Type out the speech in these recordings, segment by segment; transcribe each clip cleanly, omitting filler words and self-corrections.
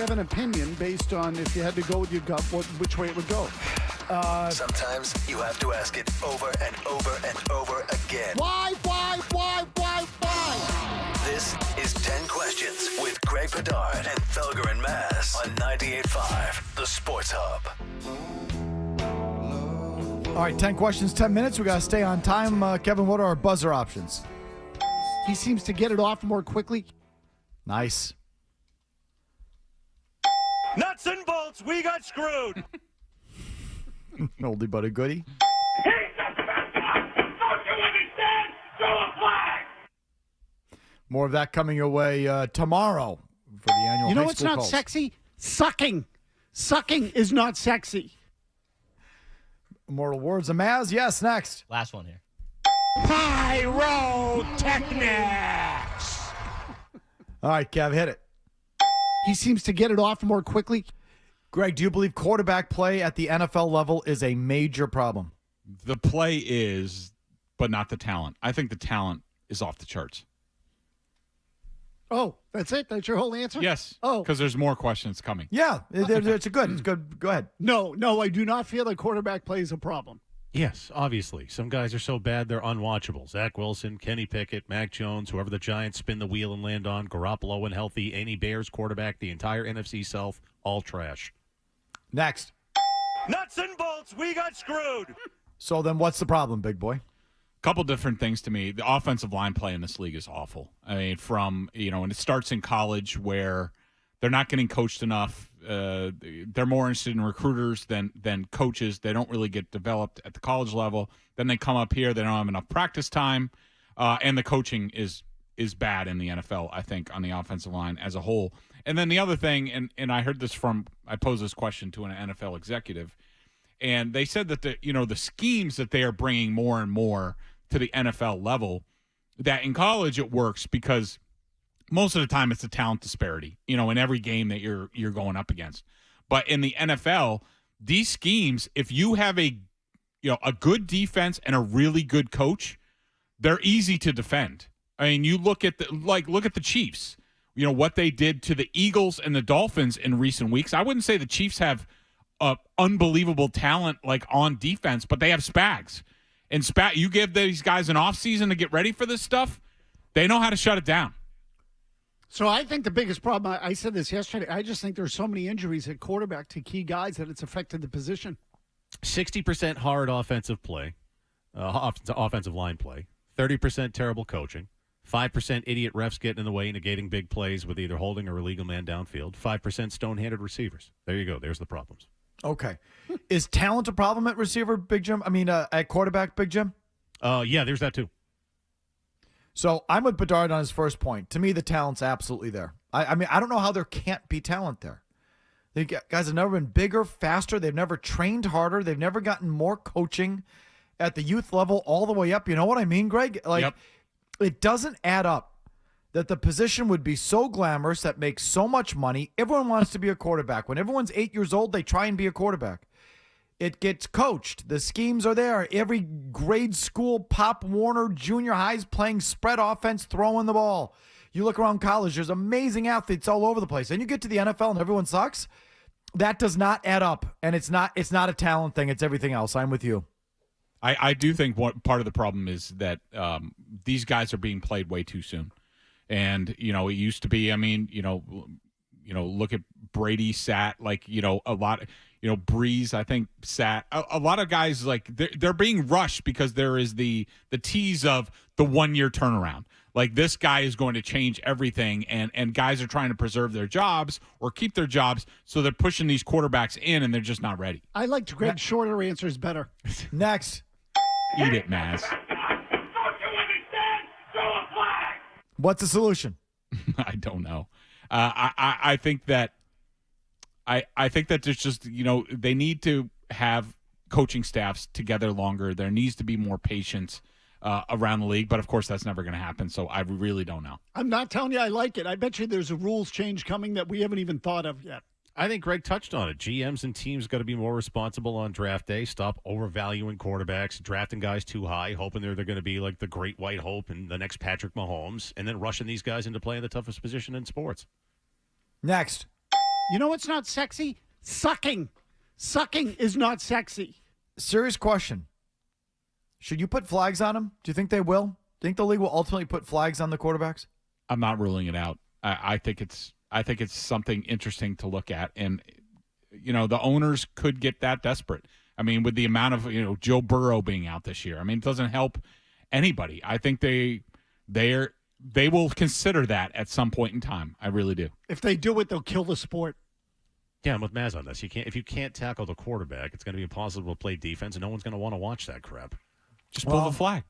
have an opinion based on if you had to go with your gut, which way it would go. Sometimes you have to ask it over and over and over again. Why? This is 10 Questions with Greg Bedard and Felger and Mazz on 98.5, The Sports Hub. All right, 10 questions, 10 minutes. We got to stay on time. Kevin, what are our buzzer options? He seems to get it off more quickly. Nice. Nuts and bolts, we got screwed. Oldie but a goodie. He's the best one. Don't you understand? Throw a flag. More of that coming your way tomorrow for the annual You know high what's school not calls. sexy? Sucking. Sucking is not sexy. Immortal words of Maz. Yes, next. Last one here. Pyrotechnics. All right, Kev, hit it. He seems to get it off more quickly. Greg, do you believe quarterback play at the NFL level is a major problem? The play is, but not the talent. I think the talent is off the charts. Oh, that's it? That's your whole answer? Yes. Oh. Because there's more questions coming. Yeah, it's good. It's good. Go ahead. No, I do not feel that quarterback play is a problem. Yes, obviously. Some guys are so bad they're unwatchable. Zach Wilson, Kenny Pickett, Mac Jones, whoever the Giants spin the wheel and land on, Garoppolo and healthy, any Bears quarterback, the entire NFC South, all trash. Next. Nuts and bolts, we got screwed. So then what's the problem, big boy? Couple different things to me. The offensive line play in this league is awful. I mean, and it starts in college where they're not getting coached enough. They're more interested in recruiters than coaches. They don't really get developed at the college level. Then they come up here. They don't have enough practice time, and the coaching is bad in the NFL, I think, on the offensive line as a whole. And then the other thing, and I heard this I posed this question to an NFL executive, and they said that the schemes that they are bringing more and more to the NFL level, that in college it works because most of the time it's a talent disparity, in every game that you're going up against. But in the NFL, these schemes, if you have a good defense and a really good coach, they're easy to defend. I mean, you look at the Chiefs, what they did to the Eagles and the Dolphins in recent weeks. I wouldn't say the Chiefs have unbelievable talent on defense, but they have Spags. And you give these guys an offseason to get ready for this stuff, they know how to shut it down. So I think the biggest problem, I said this yesterday, I just think there's so many injuries at quarterback to key guys that it's affected the position. 60% hard offensive play, offensive line play, 30% terrible coaching, 5% idiot refs getting in the way, negating big plays with either holding or illegal man downfield, 5% stone-handed receivers. There you go. There's the problems. Okay. Is talent a problem at receiver, Big Jim? I mean, at quarterback, Big Jim? Yeah, there's that too. So I'm with Bedard on his first point. To me, the talent's absolutely there. I mean, I don't know how there can't be talent there. The guys have never been bigger, faster. They've never trained harder. They've never gotten more coaching at the youth level all the way up. You know what I mean, Greg? Yep. It doesn't add up that the position would be so glamorous, that makes so much money. Everyone wants to be a quarterback. When everyone's 8 years old, they try and be a quarterback. It gets coached. The schemes are there. Every grade school, Pop Warner, junior highs playing spread offense, throwing the ball. You look around college, there's amazing athletes all over the place. And you get to the NFL and everyone sucks. That does not add up. And it's not a talent thing. It's everything else. I'm with you. I do think part of the problem is that these guys are being played way too soon. And, it used to be, look at Brady sat a lot, Breeze, I think sat a lot of guys they're being rushed because there is the tease of the 1 year turnaround. Like this guy is going to change everything and guys are trying to preserve their jobs or keep their jobs. So they're pushing these quarterbacks in and they're just not ready. I liked Greg's shorter answers better. Next. Eat it, Maz. Don't you understand? Throw a flag. What's the solution? I don't know. I think that there's just, they need to have coaching staffs together longer. There needs to be more patience around the league, but of course that's never going to happen. So I really don't know. I'm not telling you I like it. I bet you there's a rules change coming that we haven't even thought of yet. I think Greg touched on it. GMs and teams got to be more responsible on draft day. Stop overvaluing quarterbacks, drafting guys too high, hoping they're going to be like the great white hope and the next Patrick Mahomes, and then rushing these guys into playing the toughest position in sports. Next. You know what's not sexy? Sucking. Sucking is not sexy. Serious question. Should you put flags on them? Do you think they will? Do you think the league will ultimately put flags on the quarterbacks? I'm not ruling it out. I think it's something interesting to look at, and the owners could get that desperate. I mean, with the amount of Joe Burrow being out this year, I mean, it doesn't help anybody. I think they will consider that at some point in time. I really do. If they do it, they'll kill the sport. Yeah, I'm with Mazz on this. If you can't tackle the quarterback, it's going to be impossible to play defense, and no one's going to want to watch that crap. Just pull the flag.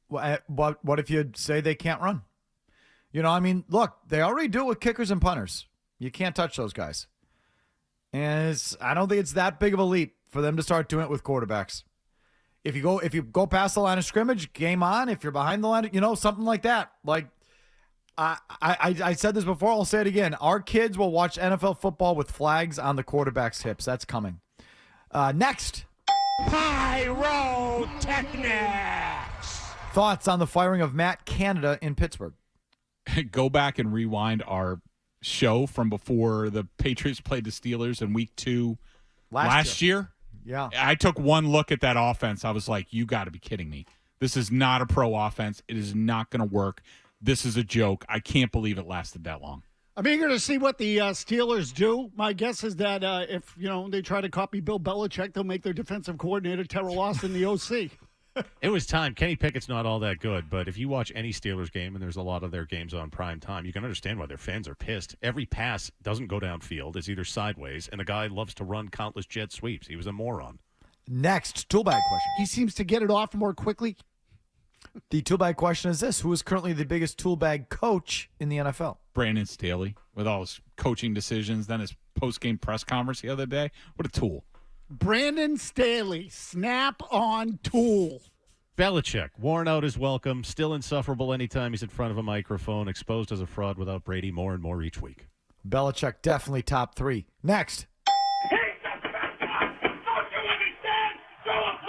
What if you say they can't run? Look, they already do it with kickers and punters. You can't touch those guys. And I don't think it's that big of a leap for them to start doing it with quarterbacks. If you go past the line of scrimmage, game on. If you're behind the line, something like that. Like I said this before, I'll say it again. Our kids will watch NFL football with flags on the quarterback's hips. That's coming. Next. Pyrotechnics. Thoughts on the firing of Matt Canada in Pittsburgh? Go back and rewind our show from before the Patriots played the Steelers in week 2 last year. Yeah. I took one look at that offense. I was like, you got to be kidding me. This is not a pro offense. It is not going to work. This is a joke. I can't believe it lasted that long. I'm eager to see what the Steelers do. My guess is that if they try to copy Bill Belichick, they'll make their defensive coordinator Terrell Austin the OC. It was time. Kenny Pickett's not all that good, but if you watch any Steelers game, and there's a lot of their games on prime time, you can understand why their fans are pissed. Every pass doesn't go downfield. It's either sideways, and the guy loves to run countless jet sweeps. He was a moron. Next, toolbag question. He seems to get it off more quickly. The toolbag question is this. Who is currently the biggest toolbag coach in the NFL? Brandon Staley, with all his coaching decisions, then his post-game press conference the other day. What a tool. Brandon Staley, snap-on tool. Belichick, worn out his welcome, still insufferable anytime he's in front of a microphone, exposed as a fraud without Brady more and more each week. Belichick, definitely top 3. Next. He's the best one. Don't you understand? Throw a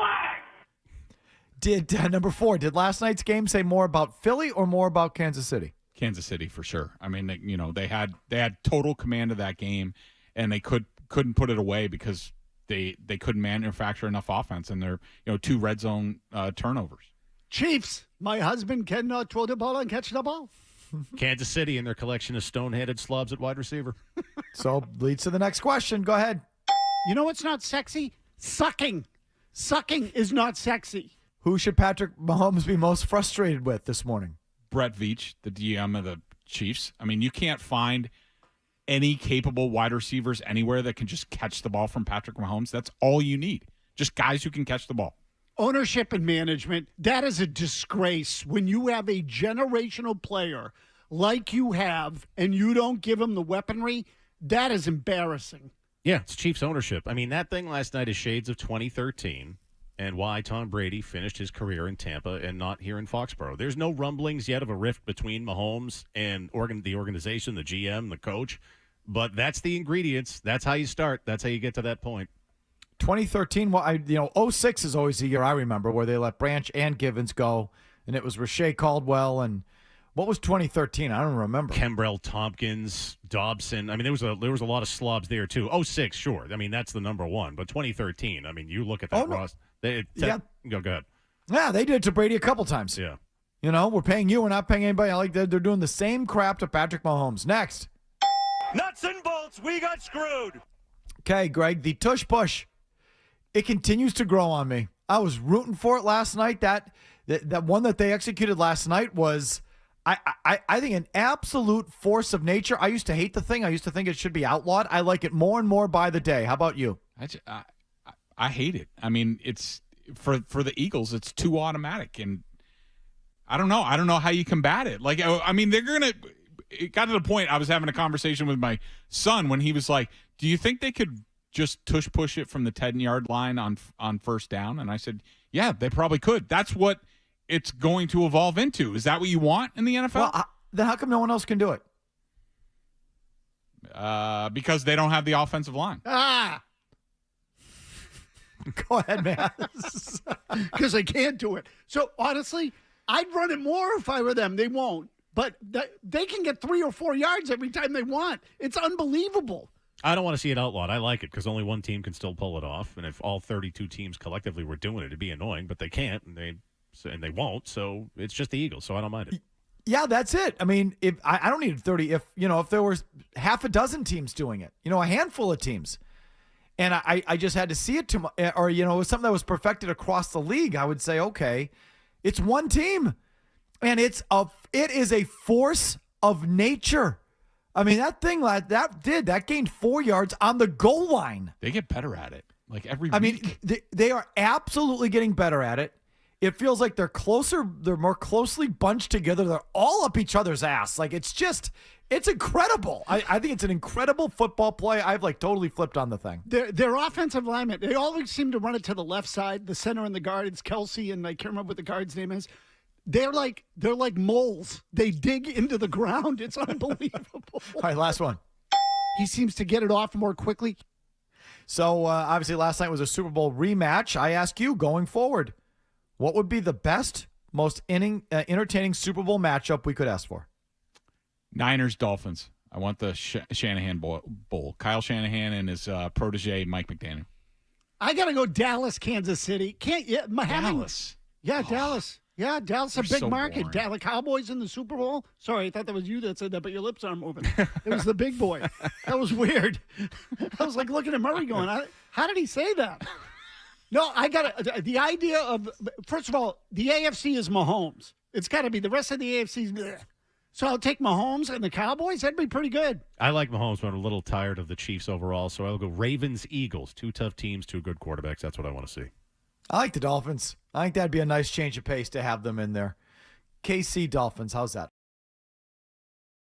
flag. Number 4, did last night's game say more about Philly or more about Kansas City? Kansas City for sure. I mean, they had total command of that game, and they couldn't put it away because they couldn't manufacture enough offense, and their 2 red zone turnovers. Chiefs, my husband cannot throw the ball and catch the ball. Kansas City and their collection of stone-headed slobs at wide receiver. So leads to the next question. Go ahead. You know what's not sexy? Sucking. Sucking is not sexy. Who should Patrick Mahomes be most frustrated with this morning? Brett Veach, the GM of the Chiefs. I mean, you can't find any capable wide receivers anywhere that can just catch the ball from Patrick Mahomes. That's all you need. Just guys who can catch the ball. Ownership and management, that is a disgrace when you have a generational player like you have and you don't give him the weaponry. That is embarrassing. Yeah, it's Chiefs ownership. I mean, that thing last night is shades of 2013 and why Tom Brady finished his career in Tampa and not here in Foxborough. There's no rumblings yet of a rift between Mahomes and the organization, the GM, the coach, but that's the ingredients. That's how you start. That's how you get to that point. 2013, 06 is always the year I remember where they let Branch and Givens go, and it was Rashae Caldwell, and what was 2013? I don't remember. Kembrell, Tompkins, Dobson. I mean, there was a lot of slobs there too. 06, sure. I mean, that's the number one. But 2013, I mean, you look at that roster. Yeah. Go ahead. Yeah, they did it to Brady a couple times. Yeah. We're paying you. We're not paying anybody. I like they're doing the same crap to Patrick Mahomes. Next. Nuts and bolts, we got screwed. Okay, Greg, the tush push. It continues to grow on me. I was rooting for it last night. That one that they executed last night was, I think, an absolute force of nature. I used to hate the thing. I used to think it should be outlawed. I like it more and more by the day. How about you? I hate it. I mean, it's for the Eagles, it's too automatic, and I don't know how you combat it. Like, I mean, it got to the point I was having a conversation with my son when he was like, do you think they could just tush push it from the 10-yard line on first down? And I said, yeah, they probably could. That's what it's going to evolve into. Is that what you want in the NFL? Well, then how come no one else can do it? Because they don't have the offensive line. Go ahead, man. Because they can't do it. So, honestly, I'd run it more if I were them. They won't. But they can get 3 or 4 yards every time they want. It's unbelievable. I don't want to see it outlawed. I like it because only one team can still pull it off, and if all 32 teams collectively were doing it, it'd be annoying. But they can't, and they won't. So it's just the Eagles. So I don't mind it. Yeah, that's it. I mean, if I don't need 30. If there was half a dozen teams doing it, a handful of teams, and I just had to see it or it was something that was perfected across the league, I would say, okay, it's one team, and it is a force of nature. I mean, that thing that gained 4 yards on the goal line. They get better at it, like every week. I mean, they are absolutely getting better at it. It feels like they're more closely bunched together. They're all up each other's ass. Like, it's incredible. I think it's an incredible football play. I've totally flipped on the thing. Their offensive linemen, they always seem to run it to the left side, the center and the guard. It's Kelsey, and I can't remember what the guard's name is. They're like moles. They dig into the ground. It's unbelievable. All right, last one. He seems to get it off more quickly. So, obviously, last night was a Super Bowl rematch. I ask you, going forward, what would be the best, most entertaining Super Bowl matchup we could ask for? Niners-Dolphins. I want the Shanahan Bowl. Kyle Shanahan and his protege, Mike McDaniel. I got to go Dallas, Kansas City. Dallas. Yeah, Dallas. Yeah, Dallas is a big so market. boring. The Cowboys in the Super Bowl. Sorry, I thought that was you that said that, but your lips aren't moving. It was the big boy. That was weird. I was like looking at Murray going, how did he say that? No, the idea of, first of all, the AFC is Mahomes. It's got to be the rest of the AFC's. Bleh. So I'll take Mahomes and the Cowboys. That'd be pretty good. I like Mahomes, but I'm a little tired of the Chiefs overall. So I'll go Ravens, Eagles. 2 tough teams, 2 good quarterbacks. That's what I want to see. I like the Dolphins. I think that'd be a nice change of pace to have them in there. KC Dolphins, how's that?